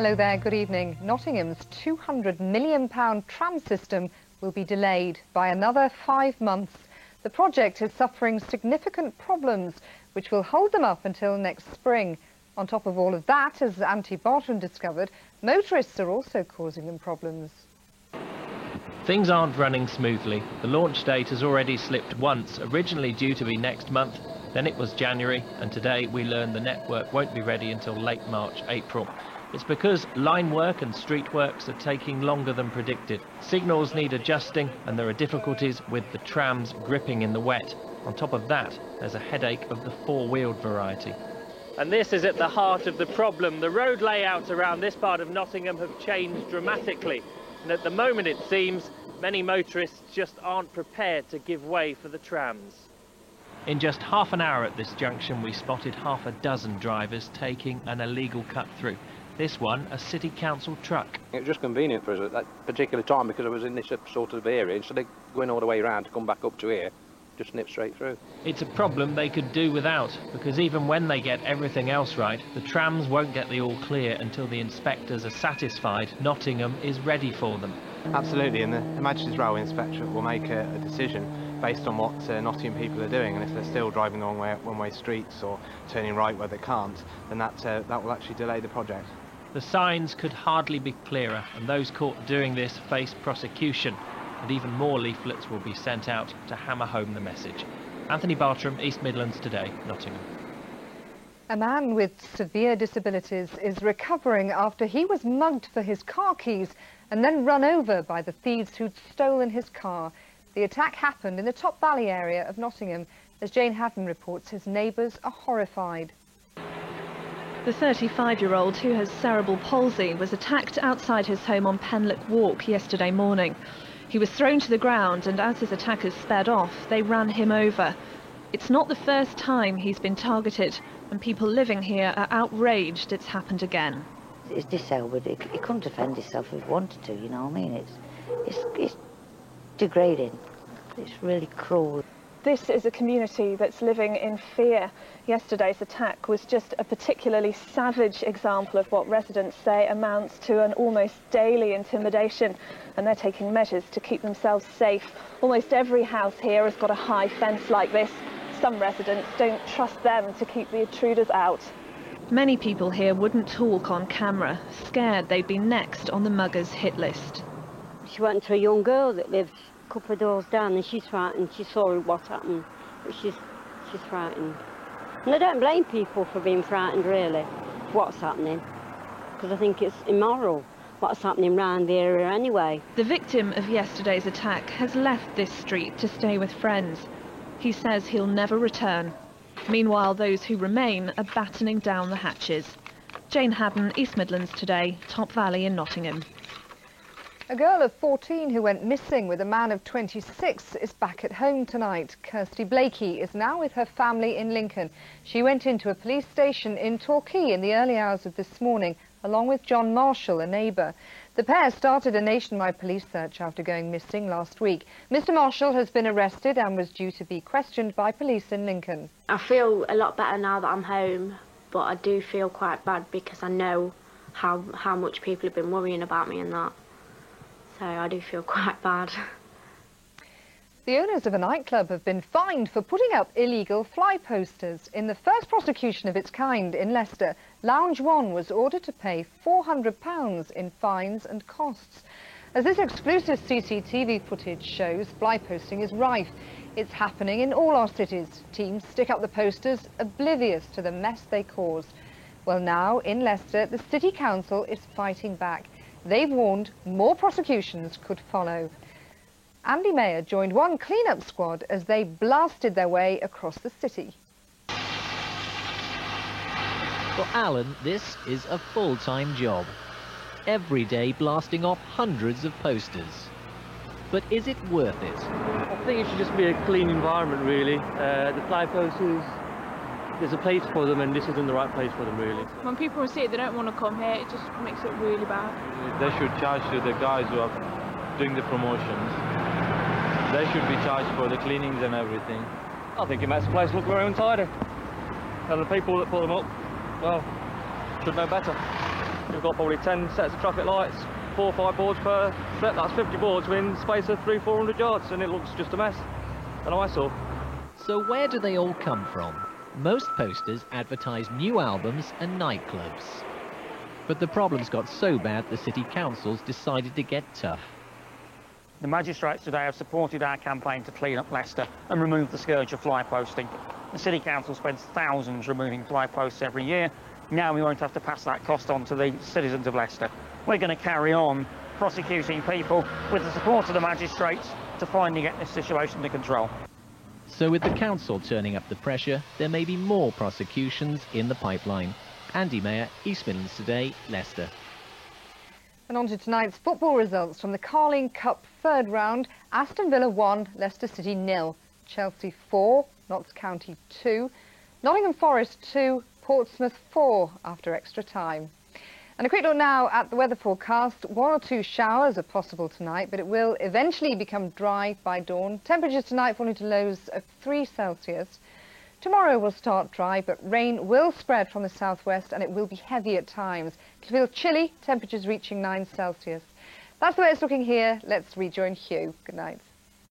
Hello there, good evening. Nottingham's £200 million tram system will be delayed by another 5 months. The project is suffering significant problems, which will hold them up until next spring. On top of all of that, as Anthony Bartram discovered, motorists are also causing them problems. Things aren't running smoothly. The launch date has already slipped once, originally due to be next month, then it was January, and today we learn the network won't be ready until late March, April. It's because line work and street works are taking longer than predicted. Signals need adjusting and there are difficulties with the trams gripping in the wet. On top of that, there's a headache of the four-wheeled variety. And this is at the heart of the problem. The road layouts around this part of Nottingham have changed dramatically. And at the moment, it seems, many motorists just aren't prepared to give way for the trams. In just half an hour at this junction, we spotted half a dozen drivers taking an illegal cut through. This one, a city council truck. It was just convenient for us at that particular time because I was in this sort of area. Instead of going all the way around to come back up to here, just nip straight through. It's a problem they could do without, because even when they get everything else right, the trams won't get the all clear until the inspectors are satisfied Nottingham is ready for them. Absolutely, and the Majesty's Railway Inspectorate will make a decision based on what Nottingham people are doing, and if they're still driving the wrong way up one-way streets or turning right where they can't, then that will actually delay the project. The signs could hardly be clearer, and those caught doing this face prosecution, and even more leaflets will be sent out to hammer home the message. Anthony Bartram, East Midlands Today, Nottingham. A man with severe disabilities is recovering after he was mugged for his car keys and then run over by the thieves who'd stolen his car. The attack happened in the Top Valley area of Nottingham. As Jane Haddon reports, his neighbours are horrified. The 35-year-old, who has cerebral palsy, was attacked outside his home on Penlick Walk yesterday morning. He was thrown to the ground, and as his attackers sped off, they ran him over. It's not the first time he's been targeted, and people living here are outraged it's happened again. He's disabled. He couldn't defend himself if he wanted to, you know what I mean? It's degrading. It's really cruel. This is a community that's living in fear. Yesterday's attack was just a particularly savage example of what residents say amounts to an almost daily intimidation, and they're taking measures to keep themselves safe. Almost every house here has got a high fence like this. Some residents don't trust them to keep the intruders out. Many people here wouldn't talk on camera, scared they'd be next on the muggers' hit list. She went to a young girl that lived a couple of doors down, and she's frightened. She saw what happened, but she's frightened. And I don't blame people for being frightened, really, what's happening, because I think it's immoral what's happening around the area anyway. The victim of yesterday's attack has left this street to stay with friends. He says he'll never return. Meanwhile, those who remain are battening down the hatches. Jane Haddon, East Midlands Today, Top Valley in Nottingham. A girl of 14 who went missing with a man of 26 is back at home tonight. Kirsty Blakey is now with her family in Lincoln. She went into a police station in Torquay in the early hours of this morning, along with John Marshall, a neighbour. The pair started a nationwide police search after going missing last week. Mr Marshall has been arrested and was due to be questioned by police in Lincoln. I feel a lot better now that I'm home, but I do feel quite bad because I know how much people have been worrying about me and that. So I do feel quite bad. The owners of a nightclub have been fined for putting up illegal fly posters. In the first prosecution of its kind in Leicester, Lounge One was ordered to pay £400 in fines and costs. As this exclusive CCTV footage shows, fly posting is rife. It's happening in all our cities. Teams stick up the posters, oblivious to the mess they cause. Well, now, in Leicester, the City Council is fighting back. They've warned more prosecutions could follow. Andy Mayer joined one clean-up squad as they blasted their way across the city. For Alan, this is a full-time job. Every day blasting off hundreds of posters. But is it worth it? I think it should just be a clean environment, really. The fly posters, there's a place for them, and this isn't the right place for them, really. When people see it, they don't want to come here. It just makes it really bad. They should charge to the guys who are doing the promotions. They should be charged for the cleanings and everything. I think it makes the place look very untidy. And the people that put them up, well, should know better. We've got probably 10 sets of traffic lights, 4 or 5 boards per set. That's 50 boards within space of 300-400 yards, and it looks just a mess. An eyesore. So where do they all come from? Most posters advertise new albums and nightclubs. But the problems got so bad the city councils decided to get tough. The magistrates today have supported our campaign to clean up Leicester and remove the scourge of fly posting. The City Council spends thousands removing fly posts every year. Now we won't have to pass that cost on to the citizens of Leicester. We're going to carry on prosecuting people with the support of the magistrates to finally get this situation under control. So with the council turning up the pressure, there may be more prosecutions in the pipeline. Andy Mayer, East Midlands Today, Leicester. And on to tonight's football results from the Carling Cup third round. Aston Villa 1, Leicester City 0. Chelsea 4, Notts County 2. Nottingham Forest 2, Portsmouth 4 after extra time. And a quick look now at the weather forecast. 1 or 2 showers are possible tonight, but it will eventually become dry by dawn. Temperatures tonight falling to lows of 3 Celsius. Tomorrow will start dry, but rain will spread from the southwest and it will be heavy at times. It'll feel chilly, temperatures reaching 9 Celsius. That's the way it's looking here. Let's rejoin Hugh. Good night.